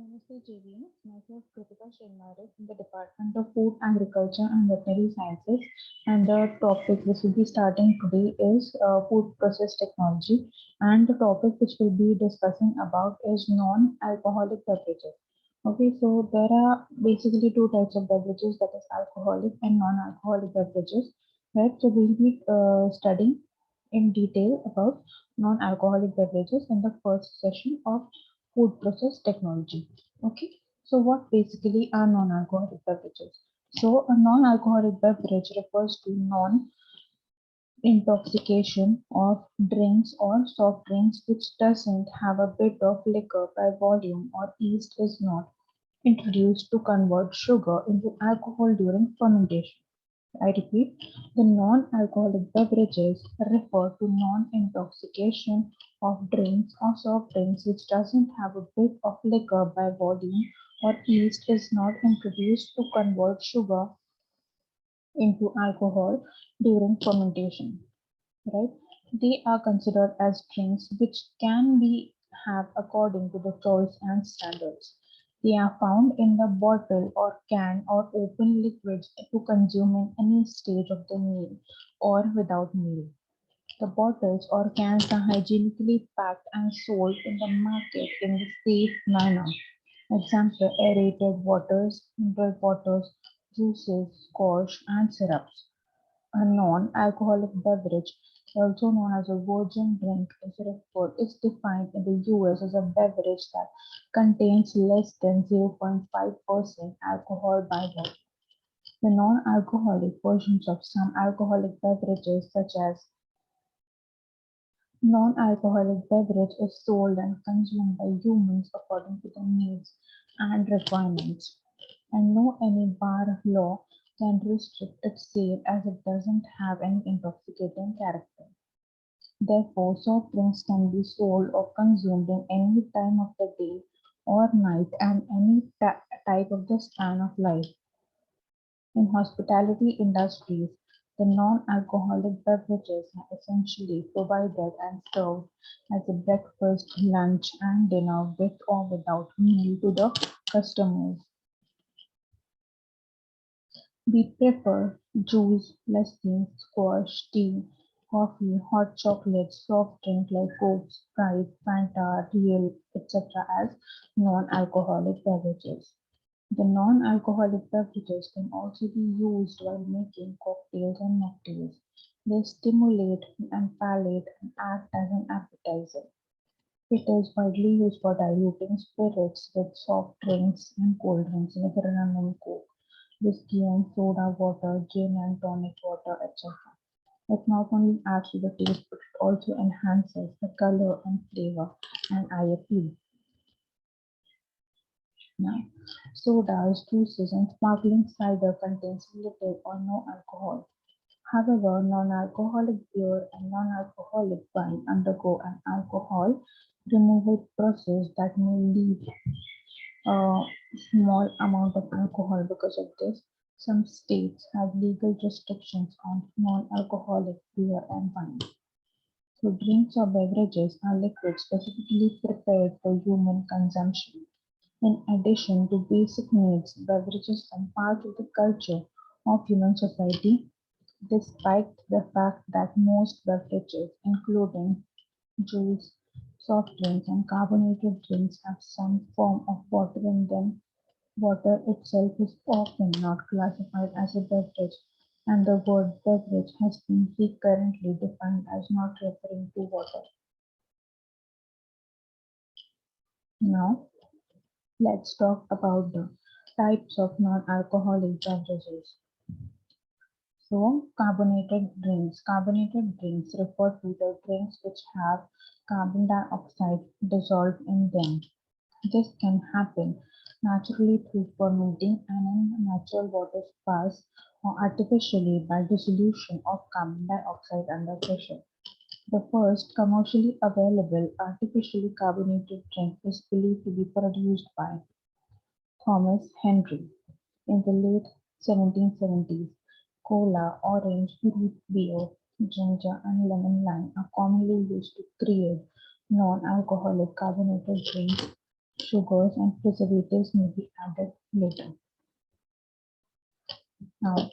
Namaste, JV. Myself, Kritika Shenmare from the Department of Food, Agriculture and Veterinary Sciences. And the topic which will be starting today is food process technology. And the topic which we'll be discussing about is non-alcoholic beverages. Okay, so there are basically two types of beverages, that is alcoholic and non-alcoholic beverages. Right, so we'll be studying in detail about non-alcoholic beverages in the first session of food process technology. Okay, so what basically are non-alcoholic beverages? So a non-alcoholic beverage refers to non-intoxication of drinks or soft drinks which doesn't have a bit of liquor by volume or yeast is not introduced to convert sugar into alcohol during fermentation. I repeat, the non-alcoholic beverages refer to non-intoxication of drinks or soft drinks which doesn't have a bit of liquor by volume or yeast is not introduced to convert sugar into alcohol during fermentation. Right? They are considered as drinks which can be have according to the choice and standards. They are found in the bottle or can or open liquids to consume in any stage of the meal or without meal. The bottles or cans are hygienically packed and sold in the market in a safe manner. Example, aerated waters, mineral waters, juices, squash, and syrups. A non-alcoholic beverage, also known as a virgin drink, is defined in the US as a beverage that contains less than 0.5% alcohol by volume. The non-alcoholic versions of some alcoholic beverages, such as non-alcoholic beverage, is sold and consumed by humans according to their needs and requirements, and no any bar law can restrict its sale as it doesn't have any intoxicating character. Therefore, soft drinks can be sold or consumed in any time of the day or night and any type of the span of life. In hospitality industries, the non-alcoholic beverages are essentially provided and served as a breakfast, lunch, and dinner with or without meal to the customers. We prefer juice, lassi, squash, tea, coffee, hot chocolate, soft drink like Coke, Sprite, Fanta, Real, etc. as non-alcoholic beverages. The non-alcoholic beverages can also be used while making cocktails and mocktails. They stimulate and palate and act as an appetizer. It is widely used for diluting spirits with soft drinks and cold drinks like rum and coke, whiskey and soda water, gin and tonic water, etc. It not only adds to the taste but it also enhances the color and flavor and eye appeal. Now, sodas, juices, and sparkling cider contains little or no alcohol. However, non-alcoholic beer and non-alcoholic wine undergo an alcohol removal process that may leave a small amount of alcohol. Because of this, some states have legal restrictions on non-alcoholic beer and wine. So drinks or beverages are liquids specifically prepared for human consumption. In addition to basic needs, beverages are part of the culture of human society, despite the fact that most beverages, including juice, soft drinks, and carbonated drinks, have some form of water in them. Water itself is often not classified as a beverage, and the word beverage has been recurrently defined as not referring to water. Now, let's talk about the types of non-alcoholic beverages. So, carbonated drinks. Carbonated drinks refer to the drinks which have carbon dioxide dissolved in them. This can happen naturally through fermenting and in natural water spas or artificially by dissolution of carbon dioxide under pressure. The first commercially available artificially carbonated drink is believed to be produced by Thomas Henry in the late 1770s. Cola, orange, root beer, ginger, and lemon lime are commonly used to create non-alcoholic carbonated drinks. Sugars and preservatives may be added later. Now,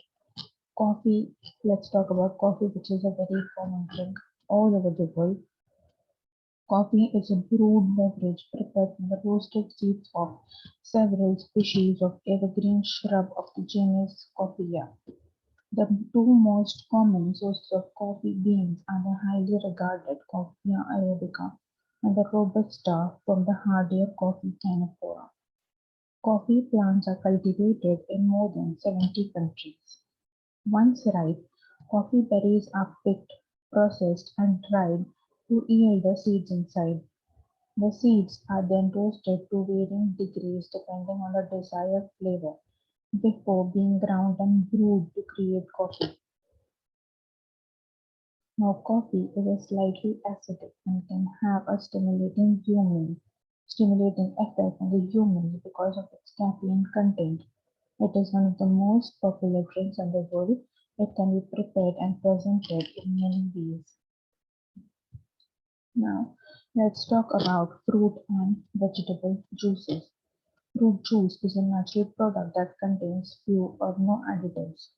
coffee. Let's talk about coffee, which is a very common drink all over the world. Coffee is a brewed beverage prepared from the roasted seeds of several species of evergreen shrub of the genus Coffea. The two most common sources of coffee beans are the highly regarded Coffea arabica and the robusta from the hardier Coffea canephora. Coffee plants are cultivated in more than 70 countries. Once ripe, coffee berries are picked, processed, and dried to yield the seeds inside. The seeds are then roasted to varying degrees depending on the desired flavor before being ground and brewed to create coffee. Now, coffee is a slightly acidic and can have a stimulating effect on the humans because of its caffeine content. It is one of the most popular drinks in the world. It can be prepared and presented in many ways. Now, let's talk about fruit and vegetable juices. Fruit juice is a natural product that contains few or no additives.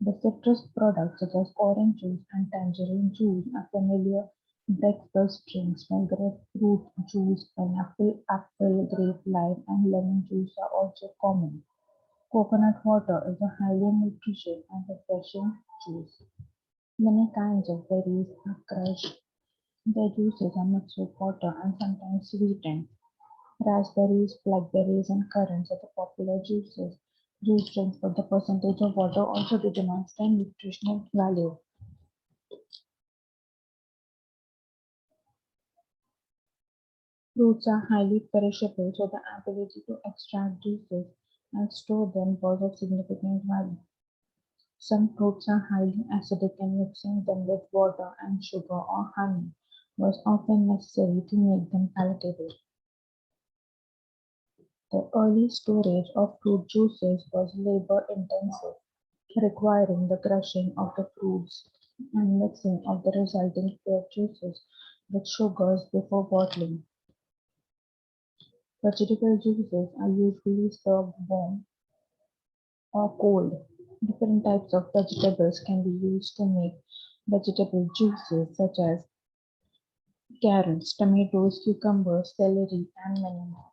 The citrus products such as orange juice and tangerine juice are familiar breakfast drinks, while grapefruit juice, pineapple, apple, grape, lime, and lemon juice are also common. Coconut water is a highly nutritious and refreshing juice. Many kinds of berries are crushed. Their juices are mixed with water and sometimes sweetened. Raspberries, blackberries, and currants are the popular juice drinks, but the percentage of water also determines their nutritional value. Fruits are highly perishable, so the ability to extract juices and store them was of significant value. Some fruits are highly acidic, and mixing them with water and sugar or honey was often necessary to make them palatable. The early storage of fruit juices was labor-intensive, requiring the crushing of the fruits and mixing of the resulting fruit juices with sugars before bottling. Vegetable juices are usually served warm or cold. Different types of vegetables can be used to make vegetable juices such as carrots, tomatoes, cucumbers, celery, and many more.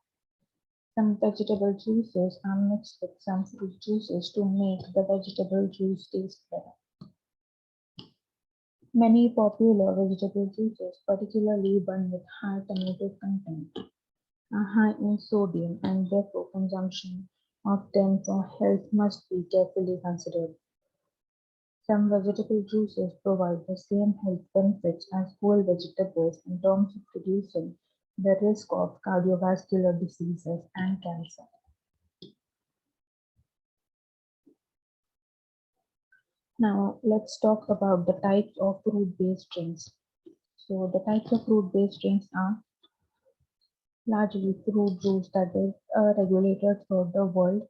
Some vegetable juices are mixed with some fruit juices to make the vegetable juice taste better. Many popular vegetable juices, particularly one with high tomato content, are high in sodium and therefore consumption of them for health must be carefully considered. Some vegetable juices provide the same health benefits as whole vegetables in terms of reducing the risk of cardiovascular diseases and cancer. Now, let's talk about the types of fruit-based drinks. So, the types of fruit-based drinks are largely fruit juice that is regulated throughout the world.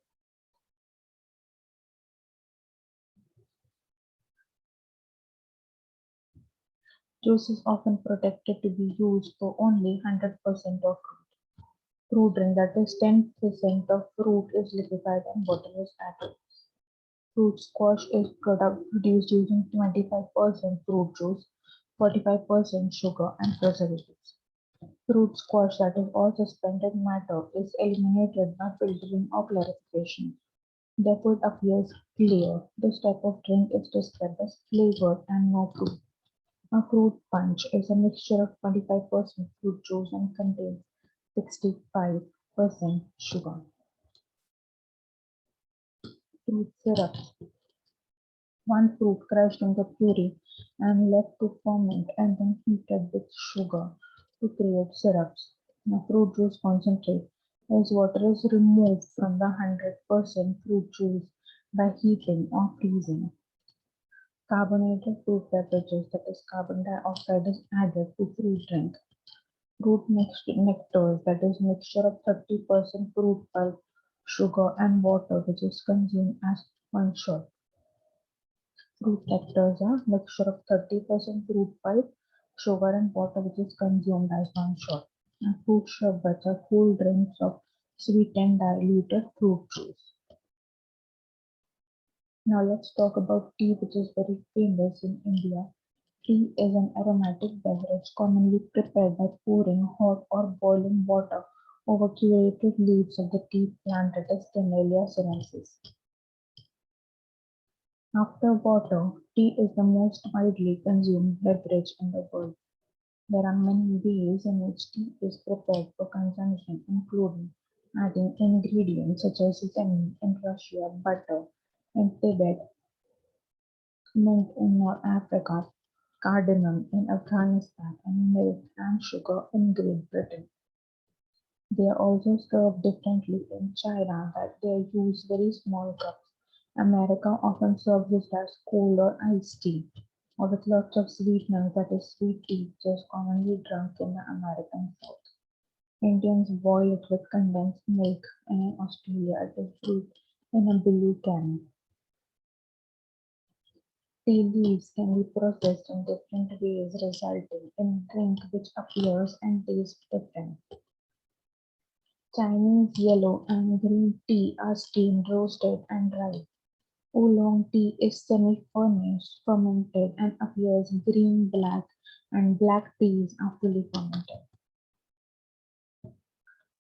Juice is often protected to be used for only 100% of fruit drink, that is 10% of fruit is liquefied and water is added. Fruit squash is product produced using 25% fruit juice, 45% sugar and preservatives. Fruit squash, that is all suspended matter, is eliminated by filtering or clarification. Therefore, it appears clear. This type of drink is described as flavored and no fruit. A fruit punch is a mixture of 25% fruit juice and contains 65% sugar. Fruit syrup: one fruit crushed into puree and left to ferment and then heated with sugar to create syrups. Now, fruit juice concentrate is water is removed from the 100% fruit juice by heating or freezing. Carbonated fruit beverages, that is carbon dioxide is added to fruit drink. Fruit mixed nectars, that is mixture of 30% fruit pulp, sugar and water which is consumed as one shot. Fruit nectars are mixture of 30% fruit pulp, sugar and water which is consumed as one shot. And fruit sherbets are cool drinks of sweetened diluted fruit juice. Now let's talk about tea, which is very famous in India. Tea is an aromatic beverage commonly prepared by pouring hot or boiling water over curated leaves of the tea plant, that is Camellia sinensis. After water, tea is the most widely consumed beverage in the world. There are many ways in which tea is prepared for consumption, including adding ingredients such as sesame in Russia, butter in Tibet, mint in North Africa, cardamom in Afghanistan, and milk and sugar in Great Britain. They are also served differently in China, that they use very small cups. America often serves it as cold or iced tea, or with lots of sweeteners, that is sweet tea, which is commonly drunk in the American South. Indians boil it with condensed milk, and in Australia it is brewed in a blue can. Tea leaves can be processed in different ways, resulting in a drink which appears and tastes different. Chinese yellow and green tea are steamed, roasted, and dried. Oolong tea is semi-furnished, fermented, and appears green, black, and black teas are fully fermented.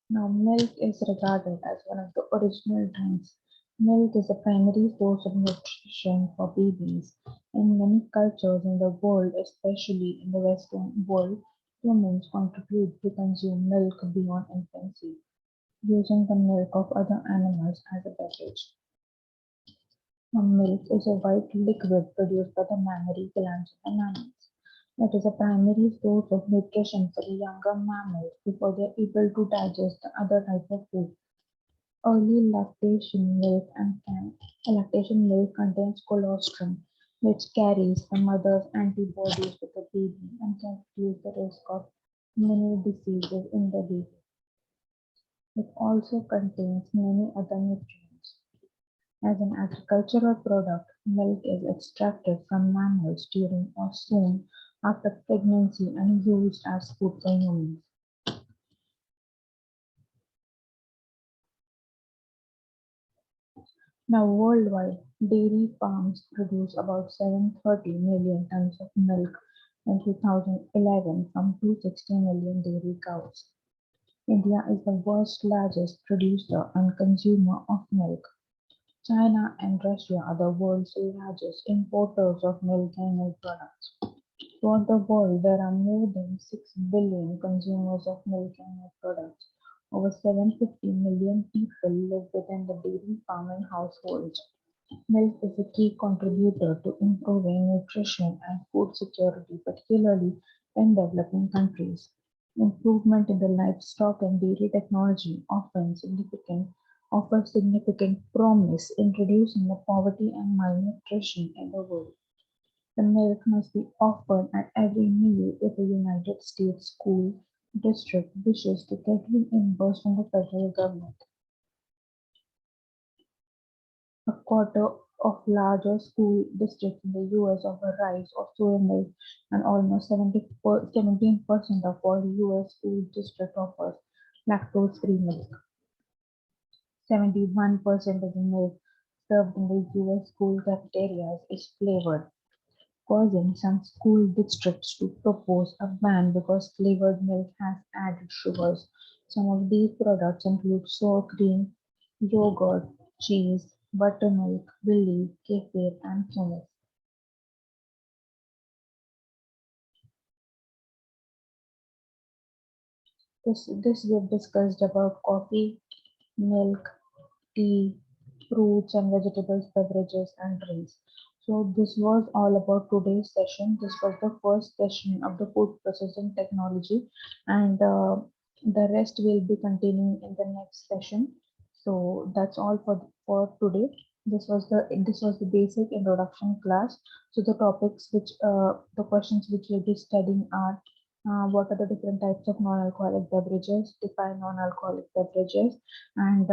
Now, milk is regarded as one of the original drinks. Milk is the primary source of nutrition for babies. In many cultures in the world, especially in the Western world, humans contribute to consume milk beyond infancy, using the milk of other animals as a beverage. Now, milk is a white liquid produced by the mammary glands of the mammals. It is a primary source of nutrition for the younger mammals before they are able to digest the other type of food. Early lactation milk contains colostrum, which carries the mother's antibodies with the baby and can reduce the risk of many diseases in the baby. It also contains many other nutrients. As an agricultural product, milk is extracted from mammals during or soon after pregnancy and used as food for humans. Now, worldwide, dairy farms produce about 730 million tons of milk in 2011 from 260 million dairy cows. India is the world's largest producer and consumer of milk. China and Russia are the world's largest importers of milk and milk products. Throughout the world, there are more than 6 billion consumers of milk and milk products. Over 750 million people live within the dairy farming households. Milk is a key contributor to improving nutrition and food security, particularly in developing countries. Improvement in the livestock and dairy technology offers significant promise in reducing the poverty and malnutrition in the world. The milk must be offered at every meal if a United States school district wishes to get reimbursed from the federal government. A quarter of larger school districts in the US offer rice or soy milk, and almost 17% of all US school districts offers lactose-free milk. 71% of the milk served in the US school cafeterias is flavored, causing some school districts to propose a ban because flavored milk has added sugars. Some of these products include sour cream, yogurt, cheese, buttermilk, belief, kefir, and hummus. This we've discussed about coffee, milk, tea, fruits and vegetables, beverages, and drinks. So this was all about today's session. This was the first session of the food processing technology, and the rest will be continuing in the next session. So that's all for today. This was the basic introduction class. So the topics the questions which we'll be studying are what are the different types of non-alcoholic beverages, define non-alcoholic beverages, and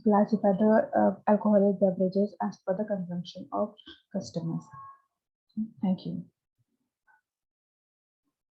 classify the alcoholic beverages as per the consumption of customers. Thank you.